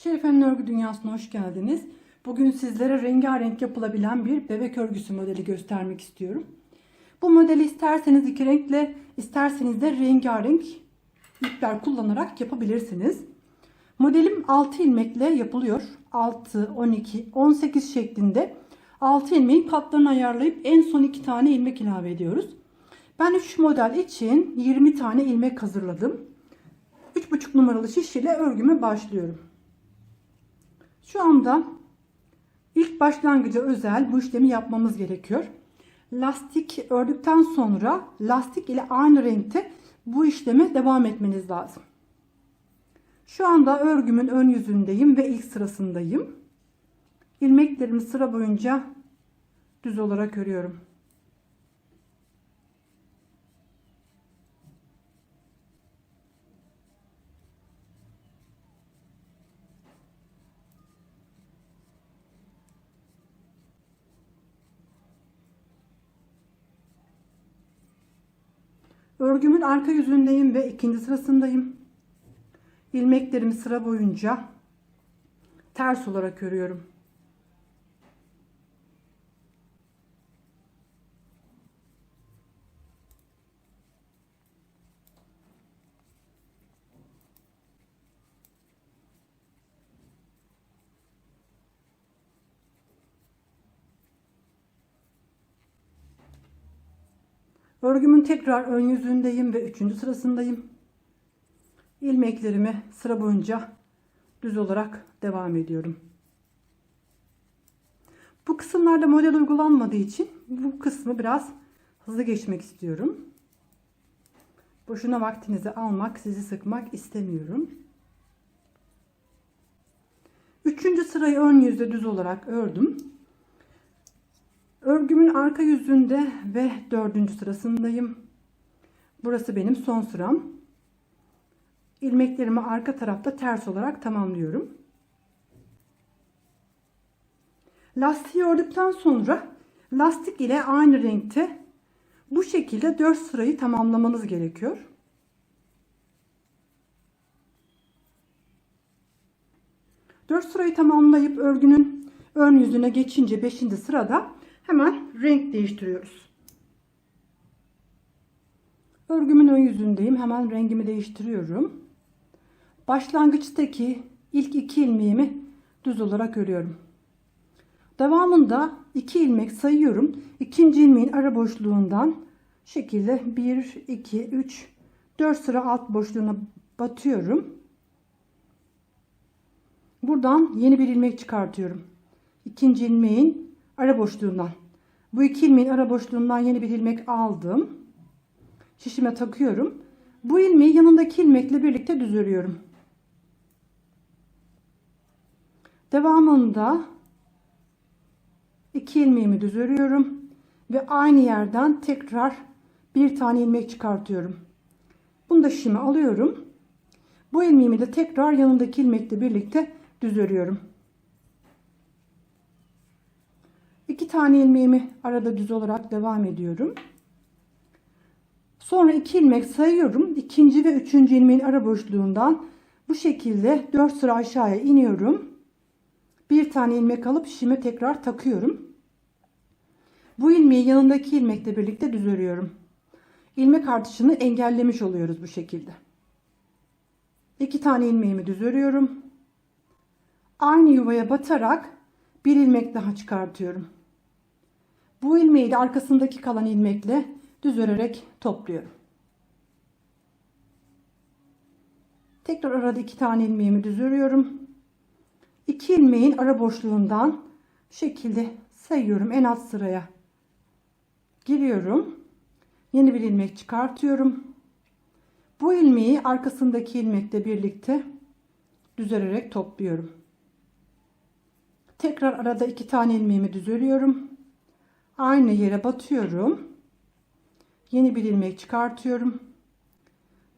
Şerife'nin örgü dünyasına hoş geldiniz. Bugün sizlere rengarenk yapılabilen bir bebek örgüsü modeli göstermek istiyorum. Bu modeli isterseniz iki renkle, isterseniz de rengarenk ipler kullanarak yapabilirsiniz. Modelim 6 ilmekle yapılıyor. 6, 12, 18 şeklinde 6 ilmeğin katlarını ayarlayıp en son 2 tane ilmek ilave ediyoruz. Ben 3 model için 20 tane ilmek hazırladım. 3,5 numaralı şiş ile örgüme başlıyorum. Şu anda ilk başlangıca özel bu işlemi yapmamız gerekiyor. Lastik ördükten sonra lastik ile aynı renkte bu işleme devam etmeniz lazım. Şu anda örgümün ön yüzündeyim ve ilk sırasındayım. İlmeklerimi sıra boyunca düz olarak örüyorum. Örgümün arka yüzündeyim ve ikinci sırasındayım. İlmeklerimi sıra boyunca ters olarak örüyorum. Örgümün tekrar ön yüzündeyim ve üçüncü sırasındayım. İlmeklerimi sıra boyunca düz olarak devam ediyorum. Bu kısımlarda model uygulanmadığı için bu kısmı biraz hızlı geçmek istiyorum. Boşuna vaktinizi almak, sizi sıkmak istemiyorum. Üçüncü sırayı ön yüzde düz olarak ördüm. Örgümün arka yüzünde ve dördüncü sırasındayım. Burası benim son sıram. İlmeklerimi arka tarafta ters olarak tamamlıyorum. Lastiği ördükten sonra lastik ile aynı renkte bu şekilde 4 sırayı tamamlamanız gerekiyor. Dört sırayı tamamlayıp örgünün ön yüzüne geçince 5. sırada hemen renk değiştiriyoruz. Örgümün ön yüzündeyim. Hemen rengimi değiştiriyorum. Başlangıçtaki ilk 2 ilmeğimi düz olarak örüyorum. Devamında 2 ilmek sayıyorum. İkinci ilmeğin ara boşluğundan şekilde 1, 2, 3, 4 sıra alt boşluğuna batıyorum. Buradan yeni bir ilmek çıkartıyorum. İkinci ilmeğin ara boşluğundan. Bu 2 ilmeğin ara boşluğundan yeni bir ilmek aldım. Şişime takıyorum. Bu ilmeği yanındaki ilmekle birlikte düz örüyorum. Devamında 2 ilmeğimi düz örüyorum ve aynı yerden tekrar bir tane ilmek çıkartıyorum. Bunu da şişime alıyorum. Bu ilmeğimi de tekrar yanındaki ilmekle birlikte düz örüyorum. 2 tane ilmeğimi arada düz olarak devam ediyorum. Sonra 2 ilmek sayıyorum. İkinci ve üçüncü ilmeğin ara boşluğundan bu şekilde 4 sıra aşağıya iniyorum. Bir tane ilmek alıp şişime tekrar takıyorum. Bu ilmeği yanındaki ilmekle birlikte düz örüyorum. İlmek artışını engellemiş oluyoruz bu şekilde. 2 tane ilmeğimi düz örüyorum. Aynı yuvaya batarak bir ilmek daha çıkartıyorum. Bu ilmeği de arkasındaki kalan ilmekle düz örerek topluyorum. Tekrar arada 2 tane ilmeğimi düz örüyorum. 2 ilmeğin ara boşluğundan bu şekilde sayıyorum. En alt sıraya giriyorum. Yeni bir ilmek çıkartıyorum. Bu ilmeği arkasındaki ilmekle birlikte düz örerek topluyorum. Tekrar arada 2 tane ilmeğimi düz örüyorum. Aynı yere batıyorum. Yeni bir ilmek çıkartıyorum.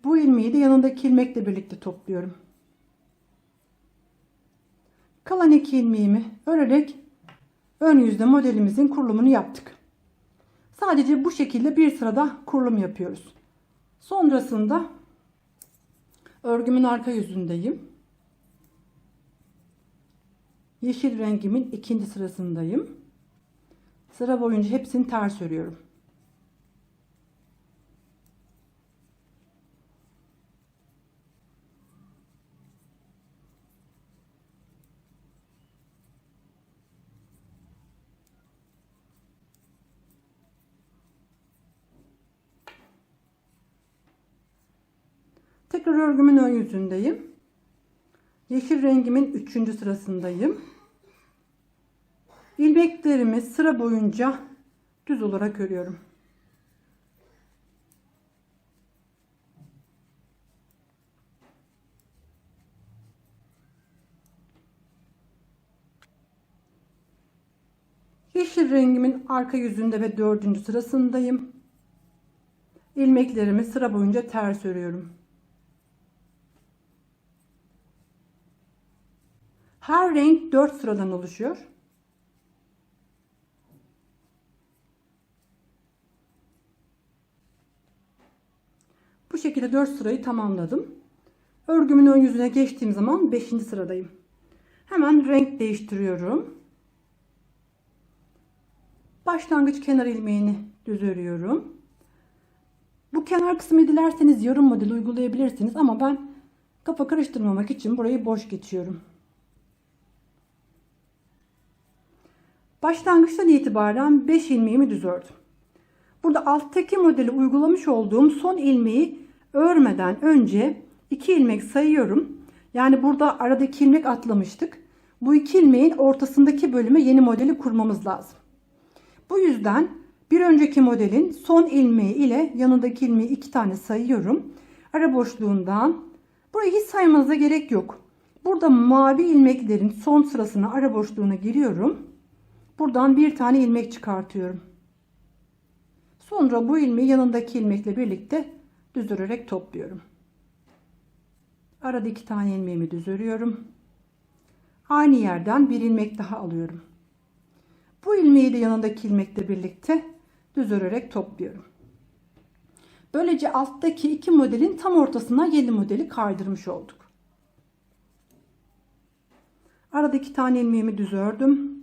Bu ilmeği de yanındaki ilmekle birlikte topluyorum. Kalan 2 ilmeğimi örerek ön yüzde modelimizin kurulumunu yaptık. Sadece bu şekilde bir sırada kurulum yapıyoruz. Sonrasında örgümün arka yüzündeyim. Yeşil rengimin ikinci sırasındayım. Sıra boyunca hepsini ters örüyorum. Tekrar örgümün ön yüzündeyim. Yeşil rengimin 3. sırasındayım. İlmeklerimi sıra boyunca düz olarak örüyorum. Yeşil rengimin arka yüzünde ve 4. sırasındayım. İlmeklerimi sıra boyunca ters örüyorum. Her renk 4 sıradan oluşuyor. Bu şekilde 4 sırayı tamamladım. Örgümün ön yüzüne geçtiğim zaman 5. sıradayım. Hemen renk değiştiriyorum. Başlangıç kenar ilmeğini düz örüyorum. Bu kenar kısmı dilerseniz yarım model uygulayabilirsiniz ama ben kafa karıştırmamak için burayı boş geçiyorum. Başlangıçtan itibaren 5 ilmeğimi düz ördüm. Burada alttaki modeli uygulamış olduğum son ilmeği örmeden önce 2 ilmek sayıyorum. Yani burada aradaki ilmek atlamıştık. Bu 2 ilmeğin ortasındaki bölüme yeni modeli kurmamız lazım. Bu yüzden bir önceki modelin son ilmeği ile yanındaki ilmeği 2 tane sayıyorum. Ara boşluğundan burayı hiç saymanıza gerek yok. Burada mavi ilmeklerin son sırasına ara boşluğuna giriyorum. Buradan bir tane ilmek çıkartıyorum. Sonra bu ilmeği yanındaki ilmekle birlikte düz örerek topluyorum. Arada 2 tane ilmeğimi düz örüyorum. Aynı yerden bir ilmek daha alıyorum. Bu ilmeği de yanındaki ilmekle birlikte düz örerek topluyorum. Böylece alttaki 2 modelin tam ortasına yeni modeli kaydırmış olduk. Arada 2 tane ilmeğimi düz ördüm.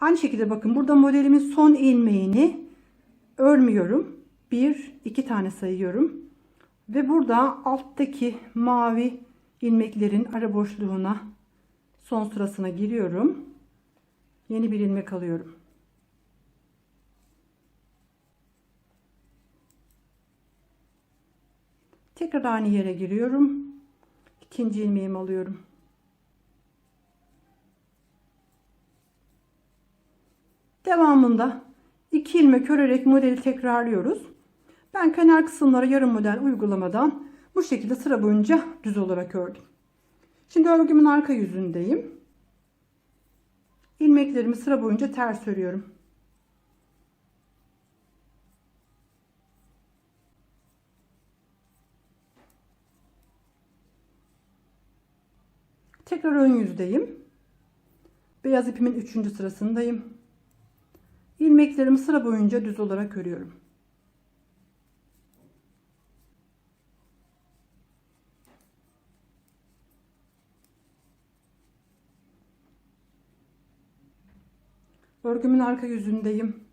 Aynı şekilde bakın burada modelimin son ilmeğini örmüyorum. 1-2 tane sayıyorum. Ve burada alttaki mavi ilmeklerin ara boşluğuna son sırasına giriyorum. Yeni bir ilmek alıyorum. Tekrar aynı yere giriyorum. İkinci ilmeğimi alıyorum. Devamında 2 ilmek örerek modeli tekrarlıyoruz. Ben kenar kısımlara yarım model uygulamadan bu şekilde sıra boyunca düz olarak ördüm. Şimdi örgümün arka yüzündeyim. İlmeklerimi sıra boyunca ters örüyorum. Tekrar ön yüzdeyim. Beyaz ipimin 3. sırasındayım. İlmeklerimi sıra boyunca düz olarak örüyorum. Örgümün arka yüzündeyim.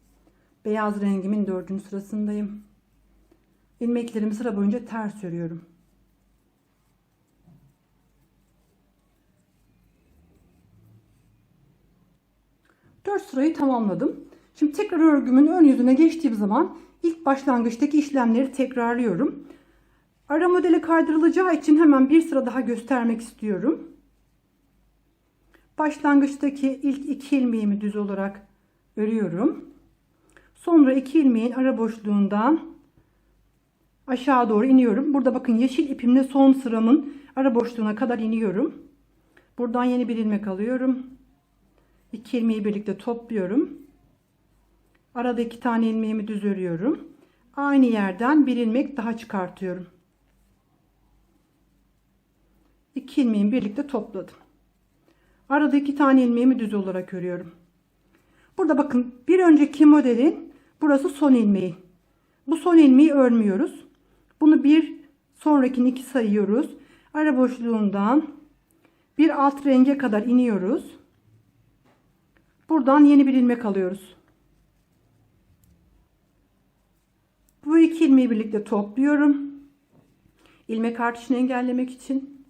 Beyaz rengimin 4. sırasındayım. İlmeklerimi sıra boyunca ters örüyorum. Dört sırayı tamamladım. Şimdi tekrar örgümün ön yüzüne geçtiğim zaman ilk başlangıçtaki işlemleri tekrarlıyorum. Ara modele kaydırılacağı için hemen bir sıra daha göstermek istiyorum. Başlangıçtaki ilk 2 ilmeğimi düz olarak örüyorum. Sonra 2 ilmeğin ara boşluğundan aşağı doğru iniyorum. Burada bakın yeşil ipimle son sıramın ara boşluğuna kadar iniyorum. Buradan yeni bir ilmek alıyorum. 2 ilmeği birlikte topluyorum. Arada 2 tane ilmeğimi düz örüyorum. Aynı yerden bir ilmek daha çıkartıyorum. 2 ilmeğimi birlikte topladım. Arada 2 tane ilmeğimi düz olarak örüyorum. Burada bakın bir önceki modelin burası son ilmeği. Bu son ilmeği örmüyoruz. Bunu bir sonrakini 2 sayıyoruz. Ara boşluğundan Bir alt renge kadar iniyoruz. Buradan yeni bir ilmek alıyoruz. Bu iki ilmeği birlikte topluyorum. İlmek artışını engellemek için.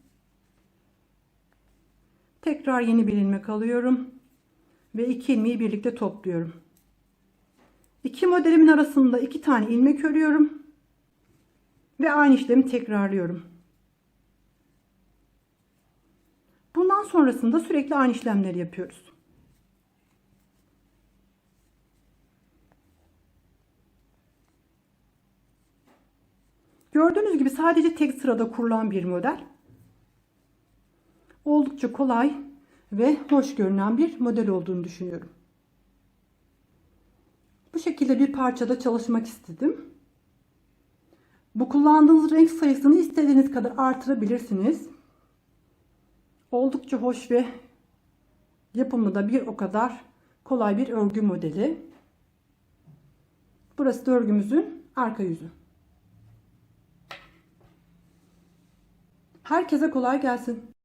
Tekrar yeni bir ilmek alıyorum. Ve iki ilmeği birlikte topluyorum. İki modelimin arasında iki tane ilmek örüyorum. Ve aynı işlemi tekrarlıyorum. Bundan sonrasında sürekli aynı işlemleri yapıyoruz. Gördüğünüz gibi sadece tek sırada kurulan bir model. Oldukça kolay ve hoş görünen bir model olduğunu düşünüyorum. Bu şekilde bir parçada çalışmak istedim. Bu kullandığınız renk sayısını istediğiniz kadar artırabilirsiniz. Oldukça hoş ve yapımı da bir o kadar kolay bir örgü modeli. Burası da örgümüzün arka yüzü. Herkese kolay gelsin.